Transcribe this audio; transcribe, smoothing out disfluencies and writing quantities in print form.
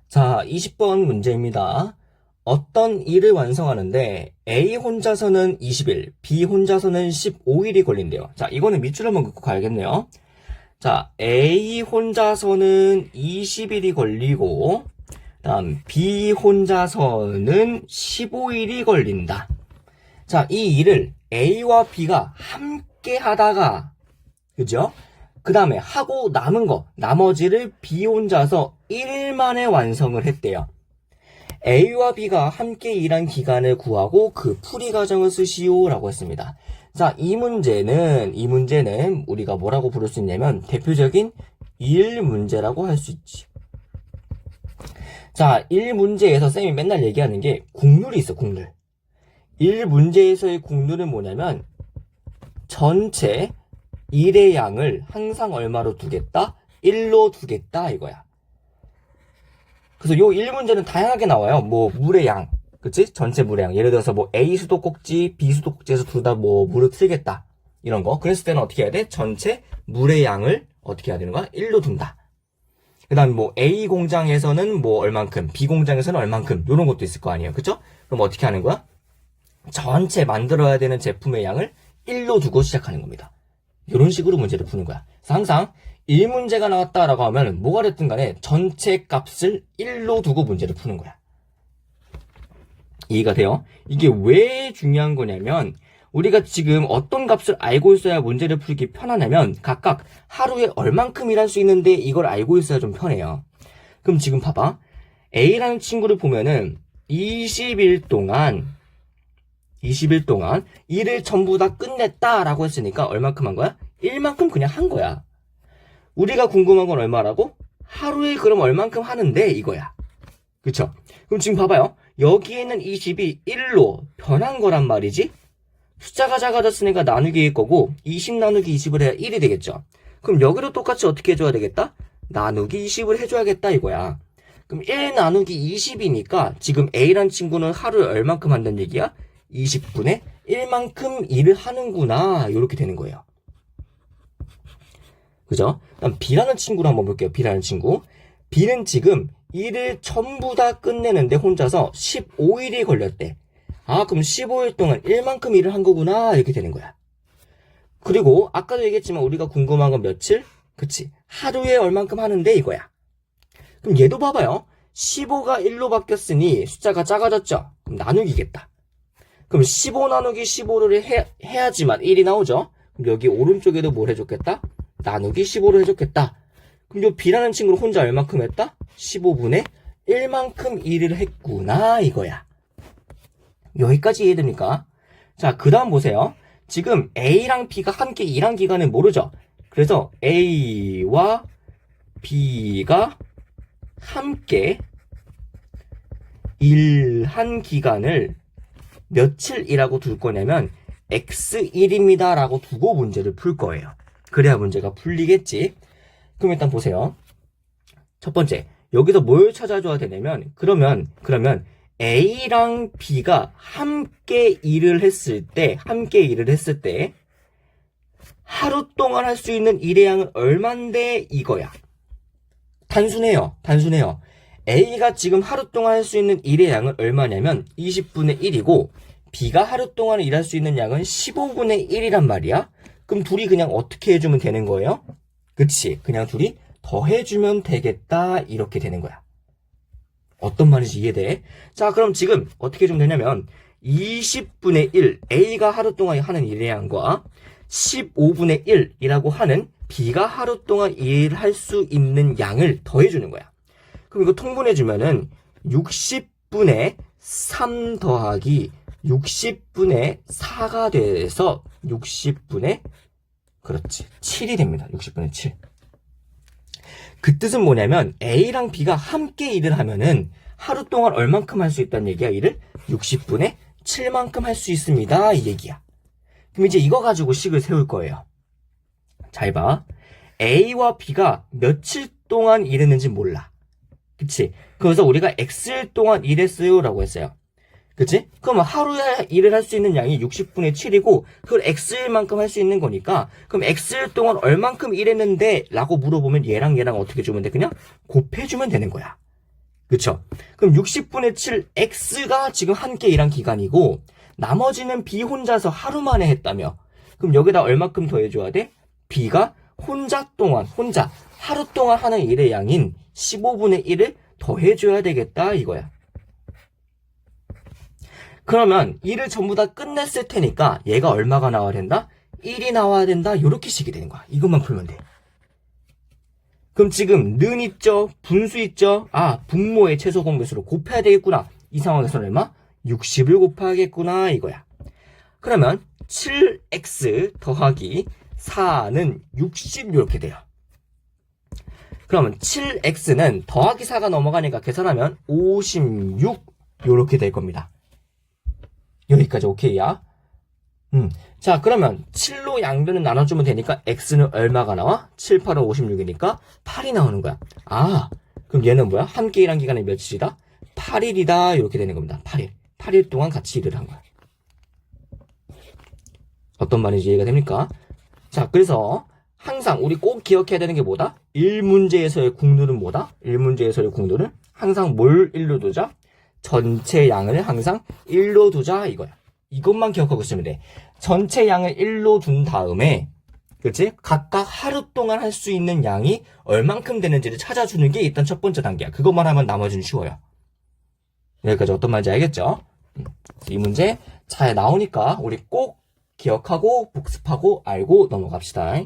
자, 20번 문제입니다. 어떤 일을 완성하는데 A 혼자서는 20일, B 혼자서는 15일이 걸린대요. 자, 이거는 밑줄 한번 긋고 가야겠네요. 자, A 혼자서는 20일이 걸리고, 다음 B 혼자서는 15일이 걸린다. 자, 이 일을 A와 B가 함께 하다가, 그죠? 그 다음에 하고 남은 거, 나머지를 B 혼자서 1일 만에 완성을 했대요. A와 B가 함께 일한 기간을 구하고 그 풀이 과정을 쓰시오 라고 했습니다. 자, 이 문제는 우리가 뭐라고 부를 수 있냐면 대표적인 일 문제라고 할 수 있지. 자, 일 문제에서 쌤이 맨날 얘기하는 게 국룰이 있어, 국룰. 일 문제에서의 국룰은 뭐냐면 전체 일의 양을 항상 얼마로 두겠다? 1로 두겠다 이거야. 그래서 요 1문제는 다양하게 나와요. 뭐 물의 양, 그치? 전체 물의 양. 예를 들어서 뭐 A 수도꼭지, B 수도꼭지에서 둘 다 뭐 물을 틀겠다. 이런 거. 그랬을 때는 어떻게 해야 돼? 전체 물의 양을 어떻게 해야 되는 거야? 1로 둔다. 그 다음 뭐 A 공장에서는 뭐 얼만큼, B 공장에서는 얼만큼, 요런 것도 있을 거 아니에요. 그쵸? 그럼 어떻게 하는 거야? 전체 만들어야 되는 제품의 양을 1로 두고 시작하는 겁니다. 이런 식으로 문제를 푸는 거야. 그래서 항상 1문제가 나왔다라고 하면 뭐가 됐든 간에 전체 값을 1로 두고 문제를 푸는 거야. 이해가 돼요? 이게 왜 중요한 거냐면 우리가 지금 어떤 값을 알고 있어야 문제를 풀기 편하냐면 각각 하루에 얼만큼 일할 수 있는데 이걸 알고 있어야 좀 편해요. 그럼 지금 봐봐. A라는 친구를 보면은 20일 동안 일을 전부 다 끝냈다라고 했으니까 얼만큼 한 거야? 1만큼 그냥 한 거야. 우리가 궁금한 건 얼마라고? 하루에 그럼 얼만큼 하는데 이거야. 그쵸? 그럼 지금 봐봐요. 여기에는 20이 1로 변한 거란 말이지? 숫자가 작아졌으니까 나누기일 거고 20 나누기 20을 해야 1이 되겠죠? 그럼 여기도 똑같이 어떻게 해줘야 되겠다? 나누기 20을 해줘야겠다 이거야. 그럼 1 나누기 20이니까 지금 A란 친구는 하루에 얼만큼 한다는 얘기야? 20분의 1만큼 일을 하는구나 이렇게 되는 거예요. 그죠? 그럼 B라는 친구를 한번 볼게요. B라는 친구. B는 지금 일을 전부 다 끝내는데 혼자서 15일이 걸렸대. 아, 그럼 15일 동안 1만큼 일을 한 거구나 이렇게 되는 거야. 그리고 아까도 얘기했지만 우리가 궁금한 건 며칠? 그치? 하루에 얼만큼 하는데 이거야. 그럼 얘도 봐봐요. 15가 1로 바뀌었으니 숫자가 작아졌죠? 그럼 나누기겠다. 그럼 15 나누기 15를 해야지만 1이 나오죠? 그럼 여기 오른쪽에도 뭘 해줬겠다? 나누기 15를 해줬겠다. 그럼 요 B라는 친구는 혼자 얼만큼 했다? 15분의 1만큼 일을 했구나 이거야. 여기까지 이해됩니까? 자, 그 다음 보세요. 지금 A랑 B가 함께 일한 기간을 모르죠? 그래서 A와 B가 함께 일한 기간을 며칠이라고 둘 거냐면 X1입니다 라고 두고 문제를 풀 거예요. 그래야 문제가 풀리겠지. 그럼 일단 보세요. 첫 번째, 여기서 뭘 찾아줘야 되냐면 그러면 A랑 B가 함께 일을 했을 때 하루 동안 할 수 있는 일의 양은 얼만데 이거야. 단순해요. A가 지금 하루 동안 할 수 있는 일의 양은 얼마냐면 20분의 1이고 B가 하루 동안 일할 수 있는 양은 15분의 1이란 말이야. 그럼 둘이 그냥 어떻게 해주면 되는 거예요? 그치? 그냥 둘이 더해주면 되겠다 이렇게 되는 거야. 어떤 말인지 이해돼? 자, 그럼 지금 어떻게 해주면 되냐면 20분의 1 A가 하루 동안 하는 일의 양과 15분의 1이라고 하는 B가 하루 동안 일할 수 있는 양을 더해주는 거야. 그럼 이거 통분해주면은 60분의 3 더하기 60분의 4가 돼서 60분의 7이 됩니다. 60분의 7. 그 뜻은 뭐냐면 A랑 B가 함께 일을 하면은 하루 동안 얼만큼 할 수 있다는 얘기야. 일을 60분의 7만큼 할 수 있습니다. 이 얘기야. 그럼 이제 이거 가지고 식을 세울 거예요. 잘 봐. A와 B가 며칠 동안 일했는지 몰라. 그치? 그래서 우리가 X일 동안 일했어요 라고 했어요. 그치? 그럼 하루에 일을 할 수 있는 양이 60분의 7이고 그걸 X일만큼 할 수 있는 거니까 그럼 X일 동안 얼만큼 일했는데 라고 물어보면 얘랑 어떻게 주면 돼? 그냥 곱해주면 되는 거야. 그쵸? 그럼 60분의 7x가 지금 함께 일한 기간이고 나머지는 b 혼자서 하루 만에 했다며. 그럼 여기다 얼마큼 더해줘야 돼? b가 혼자 하루 동안 하는 일의 양인 15분의 1을 더해줘야 되겠다 이거야. 그러면 일을 전부 다 끝냈을 테니까 얘가 얼마가 나와야 된다? 1이 나와야 된다. 이렇게 식이 되는 거야. 이것만 풀면 돼. 그럼 지금 는 있죠? 분수 있죠? 아, 분모의 최소 공배수로 곱해야 되겠구나. 이 상황에서는 얼마? 60을 곱해야겠구나 이거야. 그러면 7x 더하기 4는 60 이렇게 돼요. 그러면 7x는 더하기 4가 넘어가니까 계산하면 56 이렇게 될 겁니다. 여기까지 오케이야? 자, 그러면 7로 양변을 나눠주면 되니까 x는 얼마가 나와? 7, 8은 56이니까 8이 나오는 거야. 아, 그럼 얘는 뭐야? 함께 일한 기간이 며칠이다? 8일이다 이렇게 되는 겁니다. 8일. 8일 동안 같이 일을 한 거야. 어떤 말인지 이해가 됩니까? 자, 그래서 항상 우리 꼭 기억해야 되는 게 뭐다? 1문제에서의 국룰은 뭐다? 1문제에서의 국룰은 항상 뭘 1로 두자? 전체 양을 항상 1로 두자 이거야. 이것만 기억하고 있으면 돼. 전체 양을 1로 둔 다음에 그치? 각각 하루 동안 할 수 있는 양이 얼만큼 되는지를 찾아주는 게 일단 첫 번째 단계야. 그것만 하면 나머지는 쉬워요. 여기까지 어떤 말인지 알겠죠? 이 문제 잘 나오니까 우리 꼭 기억하고 복습하고 알고 넘어갑시다.